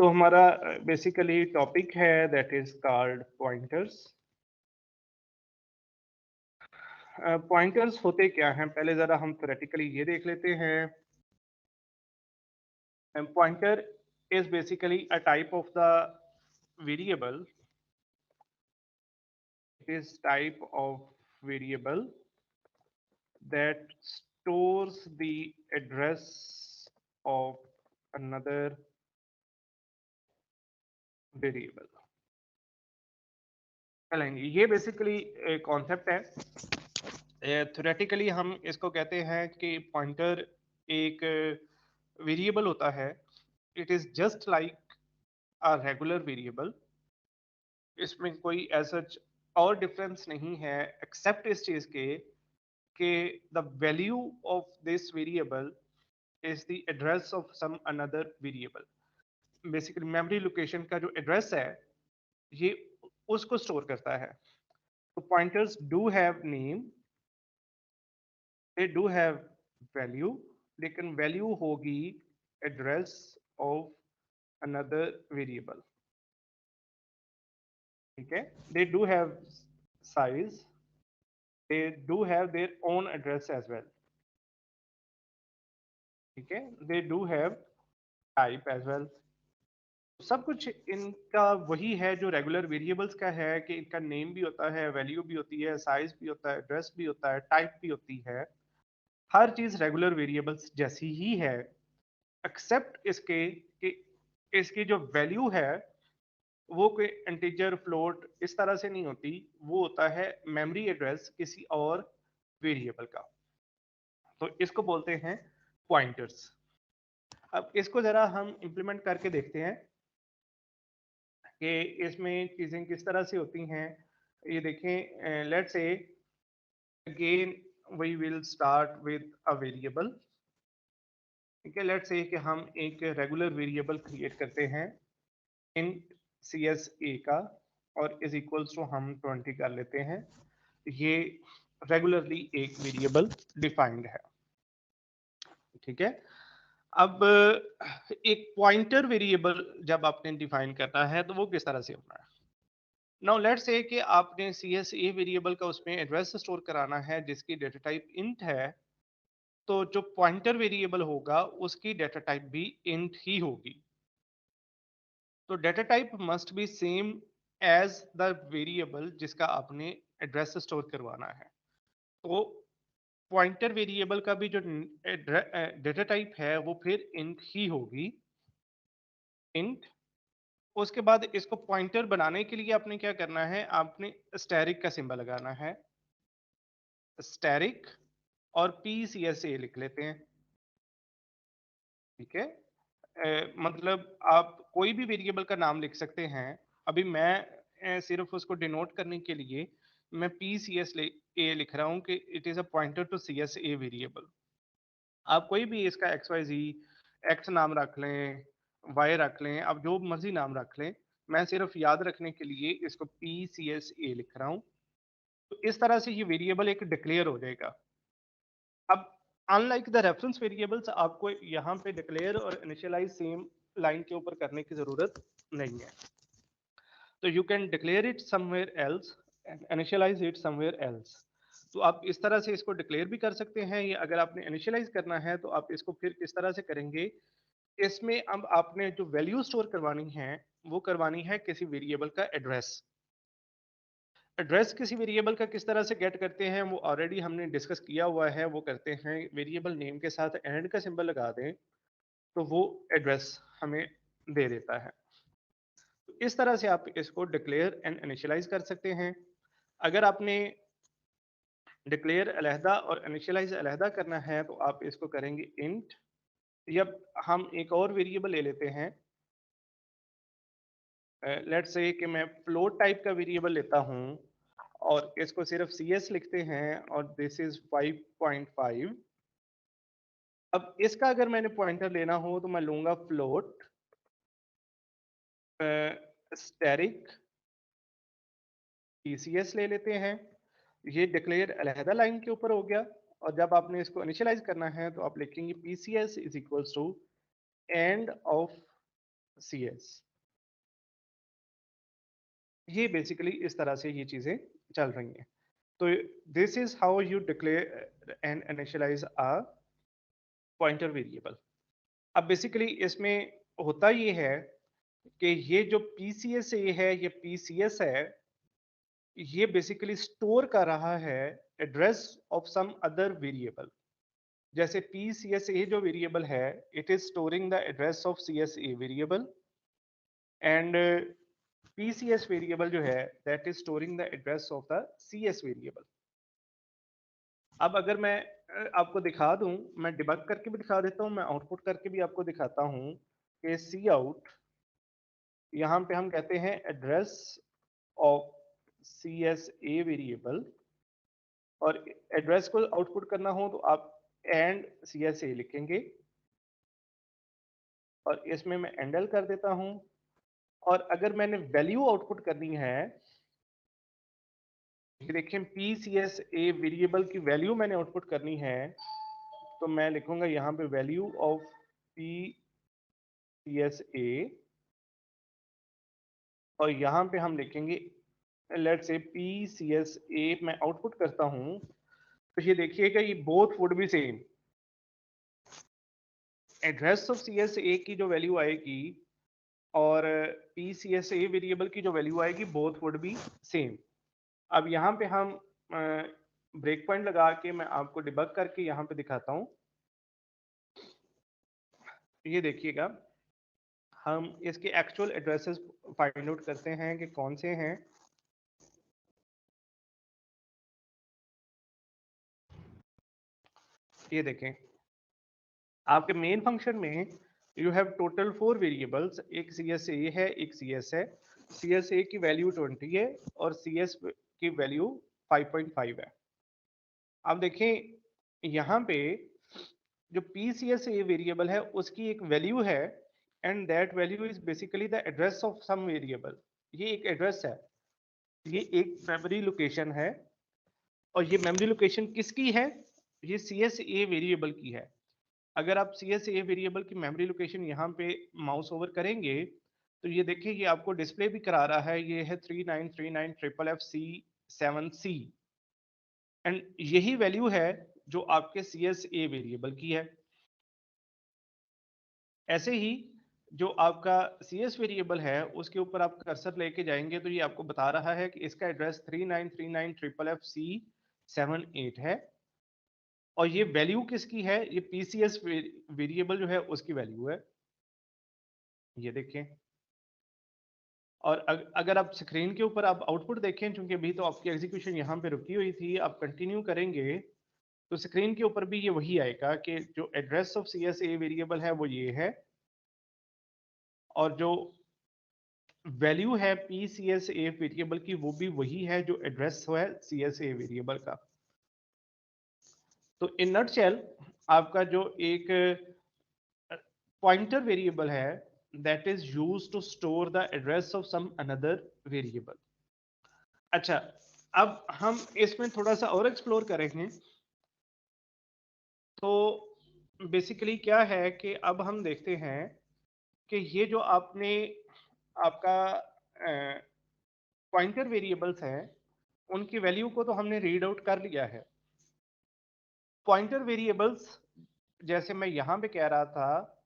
तो हमारा basically topic है that is called pointers. Pointers होते क्या हैं, पहले जरा हम थ्योरेटिकली ये देख लेते हैं। Pointer is basically a type of the variable, it is type of variable that stores the address of another variable। चलेंगे, ये बेसिकली कॉन्सेप्ट है। थ्योरेटिकली हम इसको कहते हैं कि पॉइंटर एक वेरिएबल होता है। It is just like a regular variable, इसमें कोई ऐसा और डिफरेंस नहीं है एक्सेप्ट इस चीज के कि the value of this variable is the address of some another variable. Basically memory location का जो एड्रेस है ये उसको स्टोर करता है। तो pointers do have name, they do have value, लेकिन वैल्यू होगी एड्रेस ऑफ अनदर वेरिएबल। ठीक है, they do have size, they do have their own address as well. ठीक है, they do have type as well. सब कुछ इनका वही है जो रेगुलर वेरिएबल्स का है कि इनका नेम भी होता है, वैल्यू भी होती है, साइज भी होता है, एड्रेस भी होता है, टाइप भी होती है। हर चीज रेगुलर वेरिएबल्स जैसी ही है एक्सेप्ट इसके कि इसकी जो वैल्यू है वो कोई इंटीजर फ्लोट इस तरह से नहीं होती, वो होता है मेमोरी एड्रेस किसी और वेरिएबल का। तो इसको बोलते हैं पॉइंटर्स। अब इसको जरा हम इंप्लीमेंट करके देखते हैं कि इसमें चीजें किस तरह से होती हैं। ये देखें, let's say again we will start with a variable. ठीक है, लेट्स से कि हम एक रेगुलर वेरिएबल क्रिएट करते हैं इंट सी एस ए का, और इज इक्वल्स टू हम 20 कर लेते हैं। ये रेगुलरली एक वेरिएबल डिफाइंड है। ठीक है, अब एक पॉइंटर वेरिएबल जब आपने डिफाइन करना है तो वो किस तरह से होना है। नाउ लेट्स से कि आपने सी एस ए वेरिएबल का उसमें एड्रेस स्टोर कराना है जिसकी डेटा टाइप इंट है, तो जो पॉइंटर वेरिएबल होगा उसकी डेटा टाइप भी इंट ही होगी। तो data type must be same as the variable जिसका आपने एड्रेस स्टोर करवाना है। तो पॉइंटर वेरिएबल का भी जो डेटा टाइप है वो फिर इंट ही होगी, इंट। उसके बाद इसको पॉइंटर बनाने के लिए आपने क्या करना है, आपने स्टैरिक का सिंबल लगाना है, स्टैरिक, और पी सी एस ए लिख लेते हैं। ठीक है, मतलब आप कोई भी वेरिएबल का नाम लिख सकते हैं। अभी मैं सिर्फ उसको डिनोट करने के लिए मैं पी सी एस ए लिख रहा हूँ कि it is a pointer to C S A variable. आप कोई भी इसका एक्स वाई जी, एक्स नाम रख लें, वाई रख लें, आप जो मर्जी नाम रख लें। मैं सिर्फ याद रखने के लिए इसको पी सी एस ए लिख रहा हूँ। तो इस तरह से ये वेरिएबल एक डिक्लेयर हो जाएगा। अब अनलाइक द रेफरेंस वेरिएबल्स आपको यहाँ पे डिक्लेयर और इनिशियलाइज सेम लाइन के ऊपर करने की जरूरत नहीं है। तो you can declare it somewhere else and initialise it somewhere else. तो आप इस तरह से इसको डिक्लेयर भी कर सकते हैं, या अगर आपने इनिशियलाइज करना है तो आप इसको फिर किस तरह से करेंगे। इसमें अब आपने जो वैल्यू स्टोर करवानी है वो करवानी है किसी वेरिएबल का एड्रेस। एड्रेस किसी वेरिएबल का किस तरह से गेट करते हैं वो ऑलरेडी हमने डिस्कस किया हुआ है। वो करते हैं वेरिएबल नेम के साथ एंड का सिंबल लगा दें तो वो एड्रेस हमें दे देता है। तो इस तरह से आप इसको डिक्लेयर एंड इनिशियलाइज कर सकते हैं। अगर आपने डिक्लेयर अलहदा और इनिशियलाइज अलहदा करना है तो आप इसको करेंगे इंट, या हम एक और वेरिएबल ले लेते हैं। लेट्स से कि मैं फ्लोट टाइप का वेरिएबल लेता हूं और इसको सिर्फ सी एस लिखते हैं और दिस इज 5.5। अब इसका अगर मैंने पॉइंटर लेना हो तो मैं लूंगा फ्लोट स्टैरिक टीसीएस ले लेते हैं। ये डिक्लेयर अलहदा लाइन के ऊपर हो गया। और जब आपने इसको इनिशियलाइज करना है तो आप लिखेंगे PCS is equals to and of CS। ये बेसिकली इस तरह से ये चीजें चल रही हैं। तो this is how you declare and initialise a pointer variable. अब बेसिकली इसमें होता ये है कि ये जो PCSA है, ये PCS है, ये बेसिकली स्टोर कर रहा है address of some other variable. जैसे PCSA जो वेरिएबल है, it is storing the address of CSA variable, and PCS variable जो है that is storing the address of the CS variable. अब अगर मैं आपको दिखा दूं, मैं डिबग करके भी दिखा देता हूं, मैं आउटपुट करके भी आपको दिखाता हूं कि सी आउट, यहाँ पे हम कहते हैं एड्रेस ऑफ CSA वेरिएबल, और एड्रेस को आउटपुट करना हो तो आप एंड CSA लिखेंगे, और इसमें मैं एंडल कर देता हूं। और अगर मैंने वैल्यू आउटपुट करनी है, ये देखें PCSA वेरिएबल की वैल्यू मैंने आउटपुट करनी है, तो मैं लिखूंगा यहाँ पे वैल्यू ऑफ PCSA, और यहाँ पे हम लिखेंगे लेट्स से PCSA मैं आउटपुट करता हूँ, तो ये देखिएगा ये both would be same. Address of CSA की जो वैल्यू आएगी और PCSA वेरिएबल की जो वैल्यू आएगी, बोथ वुड बी सेम। अब यहाँ पे हम ब्रेक पॉइंट लगा के मैं आपको डिबग करके यहाँ पे दिखाता हूँ। ये देखिएगा, हम इसके एक्चुअल एड्रेसेस फाइंड आउट करते हैं कि कौन से हैं। ये देखें, आपके मेन फंक्शन में यू हैव टोटल 4 वेरिएबल्स, एक CSA है, एक CS है। CSA की वैल्यू 20 है और CS की वैल्यू 5.5 है। अब देखें यहाँ पे जो PCSA वेरिएबल है उसकी एक वैल्यू है, and that value is basically the address of some variable. ये एक एड्रेस है, ये एक मेमोरी लोकेशन है, और ये मेमोरी लोकेशन किसकी है? ये CSA वेरिएबल की है। अगर आप CSA वेरिएबल की मेमोरी लोकेशन यहाँ पे माउस ओवर करेंगे, तो ये देखिए ये आपको डिस्प्ले भी करा रहा है, ये है 3939FFC7C, एंड यही वैल्यू है जो आपके CSA वेरिएबल की है। ऐसे ही जो आपका CS वेरिएबल है उसके ऊपर आप कर्सर लेके जाएंगे तो ये आपको बता रहा है कि इसका एड्रेस 3939FFC78 है, और ये वैल्यू किसकी है? ये PCS वेरिएबल जो है उसकी वैल्यू है। ये देखें, और अगर आप स्क्रीन के ऊपर आप आउटपुट देखें, चूंकि अभी तो आपकी एग्जीक्यूशन यहाँ पे रुकी हुई थी, आप कंटिन्यू करेंगे तो स्क्रीन के ऊपर भी ये वही आएगा कि जो एड्रेस ऑफ CSA वेरिएबल है वो ये है, और जो वैल्यू है PCSA वेरिएबल की वो भी वही है जो एड्रेस है CSA वेरिएबल का। तो इन नटशेल आपका जो एक पॉइंटर वेरिएबल है that is used to store the address of some another variable. अच्छा, अब हम इसमें थोड़ा सा और एक्सप्लोर करेंगे। तो बेसिकली क्या है कि अब हम देखते हैं कि ये जो आपने आपका पॉइंटर वेरिएबल्स हैं उनकी वैल्यू को तो हमने रीड आउट कर लिया है। पॉइंटर वेरिएबल्स जैसे मैं यहां पे कह रहा था,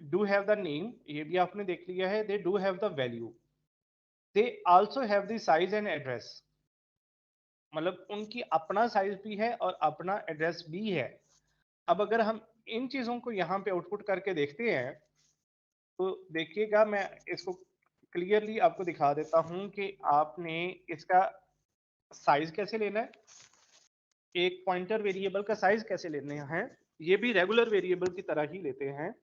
डू हैव द नेम, ये भी आपने देख लिया है, they do have the value, they also have the size and address, मतलब उनकी अपना साइज भी है और अपना एड्रेस भी है। अब अगर हम इन चीजों को यहाँ पे आउटपुट करके देखते हैं, तो देखिएगा मैं इसको क्लियरली आपको दिखा देता हूं कि आपने इसका साइज कैसे लेना है, एक पॉइंटर वेरिएबल का साइज कैसे लेने हैं। ये भी रेगुलर वेरिएबल की तरह ही लेते हैं,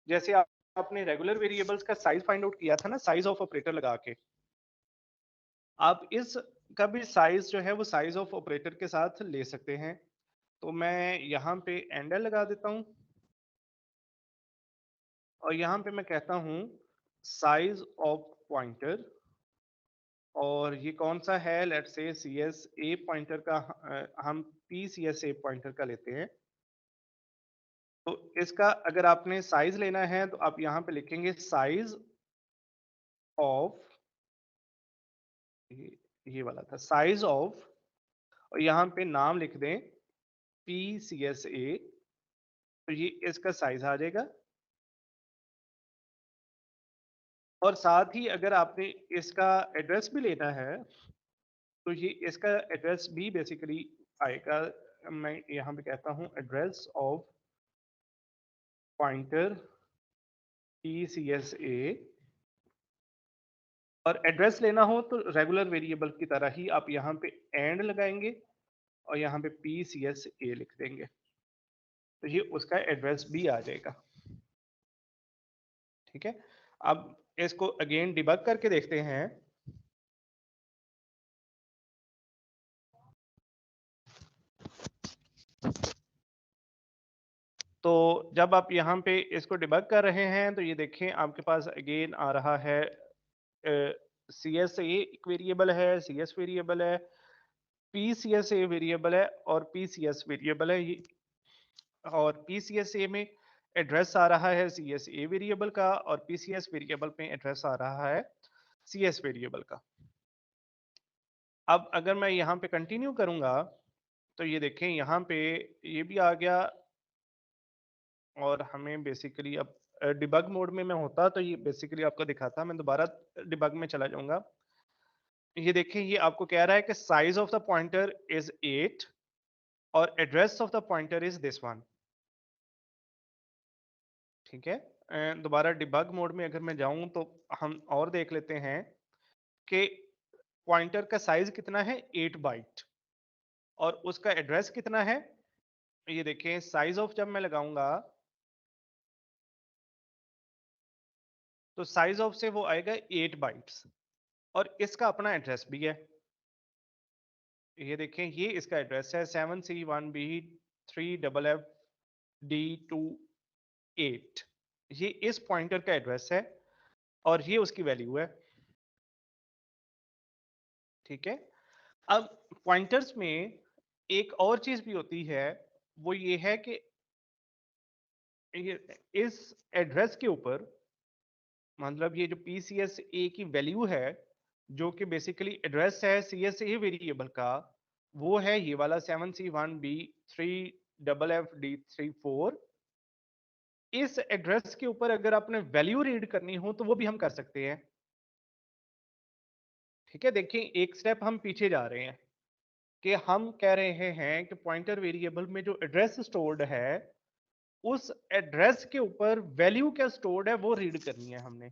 जैसे आपने रेगुलर वेरिएबल्स का साइज फाइंड आउट किया था ना, साइज ऑफ ऑपरेटर लगा के, आप इस का भी साइज जो है वो साइज ऑफ ऑपरेटर के साथ ले सकते हैं। तो मैं यहाँ पे एंडर लगा देता हूँ, और यहाँ पे मैं कहता हूँ साइज ऑफ पॉइंटर, और ये कौन सा है? लेट्स से CSA पॉइंटर का, हम PCSA पॉइंटर का लेते हैं। तो इसका अगर आपने साइज लेना है तो आप यहाँ पे लिखेंगे साइज ऑफ, ये वाला था साइज ऑफ, और यहाँ पे नाम लिख दें PCSA, तो ये इसका साइज आ जाएगा। और साथ ही अगर आपने इसका एड्रेस भी लेना है तो ये इसका एड्रेस भी बेसिकली आएगा। मैं यहाँ पे कहता हूँ एड्रेस ऑफ पॉइंटर PCSA, और एड्रेस लेना हो तो रेगुलर वेरिएबल की तरह ही आप यहाँ पे एंड लगाएंगे और यहाँ पे PCSA लिख देंगे, तो ये उसका एड्रेस भी आ जाएगा। ठीक है, अब इसको अगेन डिबग करके देखते हैं। तो जब आप यहाँ पे इसको डिबग कर रहे हैं तो ये देखें आपके पास अगेन आ रहा है CSA एक वेरिएबल है, CS वेरिएबल है, PCSA वेरिएबल है और PCS वेरिएबल है ये। और PCSA में एड्रेस आ रहा है CSA वेरिएबल का और PCS वेरिएबल में एड्रेस आ रहा है CS वेरिएबल का। अब अगर मैं यहाँ पे कंटिन्यू करूंगा तो ये देखें यहाँ पे ये भी आ गया, और हमें बेसिकली अब डिबग मोड में मैं होता तो ये बेसिकली आपको दिखाता। मैं दोबारा डिबग में चला जाऊंगा। ये देखें ये आपको कह रहा है कि size of the pointer is 8 और address of the pointer is this one. ठीक है, दोबारा डिबग मोड में अगर मैं जाऊं तो हम और देख लेते हैं कि पॉइंटर का साइज कितना है 8 बाइट और उसका एड्रेस कितना है। ये देखें साइज ऑफ जब मैं लगाऊंगा तो साइज ऑफ से वो आएगा 8 बाइट्स और इसका अपना एड्रेस भी है। ये देखें ये इसका एड्रेस है 7C1B3FFD28। ये इस पॉइंटर का एड्रेस है और ये उसकी वैल्यू है। ठीक है, अब पॉइंटर्स में एक और चीज भी होती है, वो ये है कि ये इस एड्रेस के ऊपर, मतलब ये जो PCSA की वैल्यू है जो कि बेसिकली एड्रेस है CSA वेरिएबल का, वो है ये वाला 7C1B3FFD34। इस एड्रेस के ऊपर अगर आपने वैल्यू रीड करनी हो तो वो भी हम कर सकते हैं। ठीक है, देखिए एक स्टेप हम पीछे जा रहे हैं कि हम कह रहे हैं कि पॉइंटर वेरिएबल में जो एड्रेस स्टोर्ड है उस एड्रेस के ऊपर वैल्यू क्या स्टोर्ड है वो रीड करनी है हमने।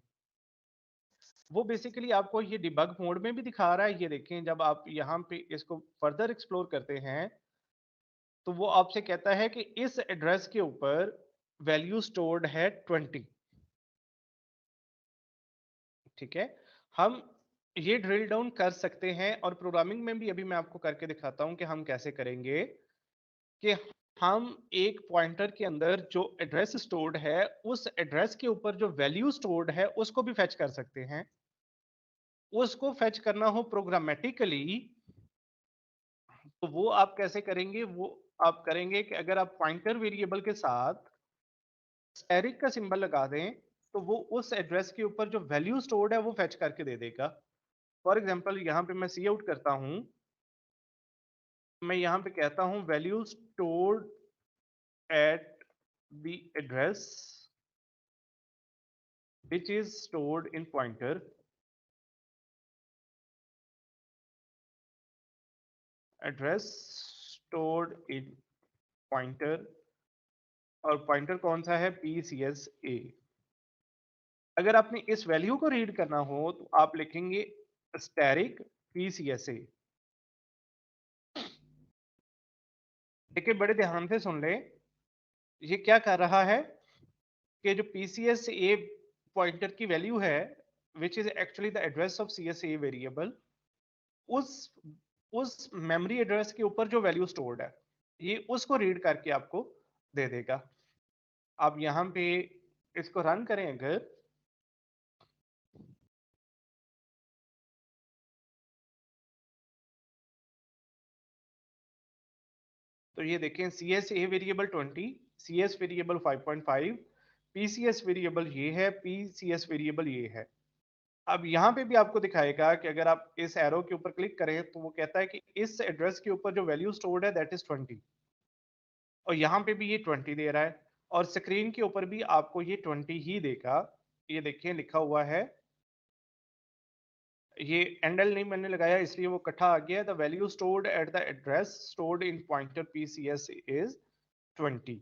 वो बेसिकली आपको ये डिबग मोड में भी दिखा रहा है। ये देखें जब आप यहाँ पे इसको फर्दर एक्सप्लोर करते हैं तो वो आपसे कहता है कि इस एड्रेस के ऊपर वैल्यू स्टोर्ड है 20। ठीक है, हम ये ड्रिल डाउन कर सकते हैं और प्रोग्रामिंग में भी अभी मैं आपको करके दिखाता हूं कि हम कैसे करेंगे कि हम एक पॉइंटर के अंदर जो एड्रेस स्टोर्ड है उस एड्रेस के ऊपर जो वैल्यू स्टोर्ड है उसको भी फेच कर सकते हैं। उसको फेच करना हो प्रोग्रामेटिकली तो वो आप कैसे करेंगे, वो आप करेंगे कि अगर आप पॉइंटर वेरिएबल के साथ स्टेरिक का सिंबल लगा दें तो वो उस एड्रेस के ऊपर जो वैल्यू स्टोर्ड है वो फेच करके दे देगा। फॉर एग्जाम्पल यहाँ पे मैं सी आउट करता हूं, मैं यहाँ पे कहता हूं value stored at the address which is stored in pointer, address stored in pointer, और पॉइंटर कौन सा है PCSA। अगर आपने इस वैल्यू को रीड करना हो तो आप लिखेंगे स्टैरिक PCSA। देखिए बड़े ध्यान से सुन ले, ये क्या कर रहा है कि जो PCSA पॉइंटर की वैल्यू है which is actually the address of CSA variable, उस उस मेमोरी एड्रेस के ऊपर जो वैल्यू स्टोर्ड है ये उसको रीड करके आपको दे देगा। आप यहाँ पे इसको रन करें अगर, तो ये देखें CSA variable 20, CS variable 5.5, PCS variable ये है, PCS वेरिएबल ये है। अब यहाँ पे भी आपको दिखाएगा कि अगर आप इस एरो के ऊपर क्लिक करें तो वो कहता है कि इस एड्रेस के ऊपर जो वैल्यू स्टोर्ड है दैट इज 20, और यहाँ पे भी ये 20 दे रहा है, और स्क्रीन के ऊपर भी आपको ये 20 ही देगा। ये देखिए लिखा हुआ है, ये एंडल नहीं मैंने लगाया इसलिए वो इकट्ठा आ गया। The value stored at the address stored in pointer PCS is 20।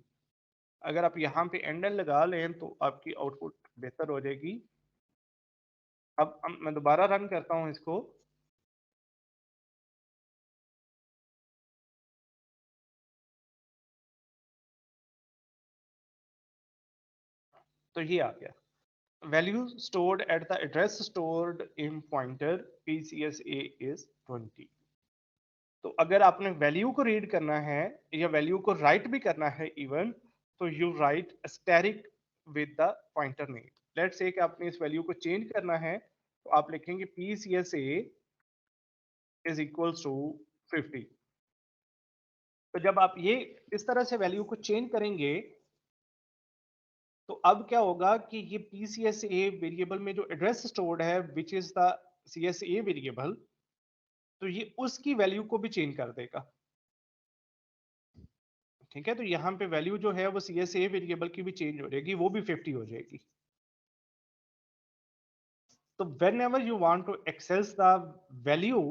अगर आप यहाँ पे एंडल लगा लें तो आपकी आउटपुट बेहतर हो जाएगी। अब मैं दोबारा रन करता हूँ इसको, तो ये आ गया, value stored at the address stored in pointer PCSA is 20। तो अगर आपने वैल्यू को रीड करना है या वैल्यू को राइट भी करना है इवन, तो you right asterisk with the pointer name. Let's say कि आपने इस वैल्यू को चेंज करना है, तो आप लिखेंगे पीसीएसए इज इक्वल्स टू 50। तो जब आप ये इस तरह से वैल्यू को चेंज करेंगे तो अब क्या होगा कि ये पीसीएसए वेरिएबल में जो एड्रेस स्टोर्ड है which is the CSA variable, तो ये उसकी वैल्यू को भी चेंज कर देगा। ठीक है, तो यहाँ पे वैल्यू जो है वो सीएसए वेरिएबल की भी चेंज हो जाएगी, वो भी 50 हो जाएगी। तो whenever you want to access the value